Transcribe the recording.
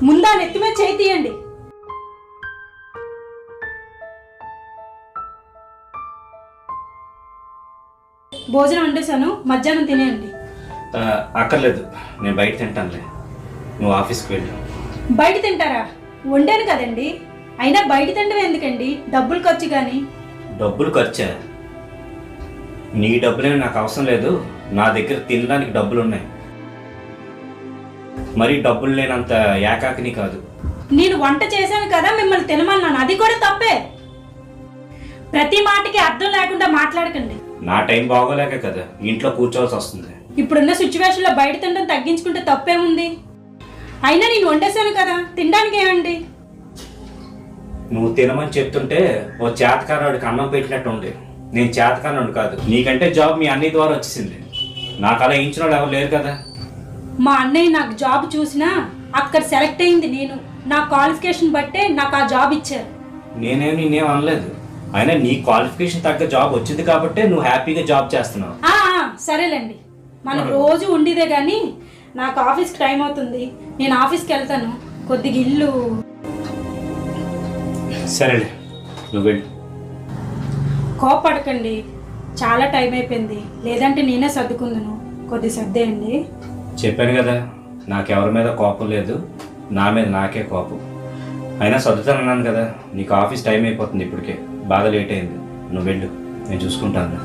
ముందా నెత్తి మీద చేయి తీయండి. భోజనం వండేశాను, మధ్యాహ్నం తినేయండి. అక్కర్లేదు, నేను బయట తింటానులే. నువ్వు ఆఫీస్కి వెళ్ళు. బయట తింటారా? వండాను కదండి. అయినా బయట తినడం ఎందుకండి? డబ్బులు ఖర్చు కానీ. డబ్బులు ఖర్చా? నీ డబ్బులేమి నాకు అవసరం లేదు. నా దగ్గర తినడానికి డబ్బులు ఉన్నాయి. మరి డబ్బులు లేనంత ఏకాకిని కాదు. నేను వంట చేశాను కదా మిమ్మల్ని తినమన్నాను, అది కూడా తప్పే. ప్రతి మాటకి అర్థం లేకుండా మాట్లాడకండి. నా టైం బాగోలేక కదా ఇంట్లో కూర్చోవాల్సి వస్తుంది. ఇప్పుడున్న సిచ్యువేషన్లో బయట తినడం తగ్గించుకుంటే తప్పేముంది? అయినా నేను వండేశాను కదా, తినడానికి ఏమండి? నువ్వు తినమని చెప్తుంటే ఓ చేతకారుడికి అన్నం పెట్టినట్టు ఉంది. నేను చేతకారుడు కాదు. నీకంటే జాబ్ మీ అన్నయ్య ద్వారా వచ్చేసింది. నాకు అలా ఇచ్చిన వాళ్ళు ఎవరు లేరు కదా. మా అన్నయ్య నాకు జాబ్ చూసినా అక్కడ సెలెక్ట్ అయింది నేను. నా క్వాలిఫికేషన్ బట్టే నాకు ఆ జాబ్ ఇచ్చారు. నేనేం అనలేదు. అయినా నీ క్వాలిఫికేషన్ తగ్గ జాబ్ వచ్చింది కాబట్టే నువ్వు హ్యాపీగా జాబ్ చేస్తున్నావు. సరేలేండి, మనకు రోజు ఉండేదే కానీ నాకు ఆఫీస్కి టైం అవుతుంది. నేను ఆఫీస్కి వెళ్తాను. కొద్దిగా ఇల్లు. సరేలే, నువ్వు వెళ్ళు. కోపడకండి, చాలా టైం అయిపోయింది. లేదంటే నేనే సర్దుకుందును. కొద్ది సర్దేయండి. చెప్పాను కదా, నాకెవరి మీద కోపం లేదు, నా మీద నాకే కోపం. అయినా సర్దుతానన్నాను కదా. నీకు ఆఫీస్ టైం అయిపోతుంది ఇప్పటికే, బాగా లేట్ అయింది. నువ్వు వెళ్ళు, నేను చూసుకుంటాను.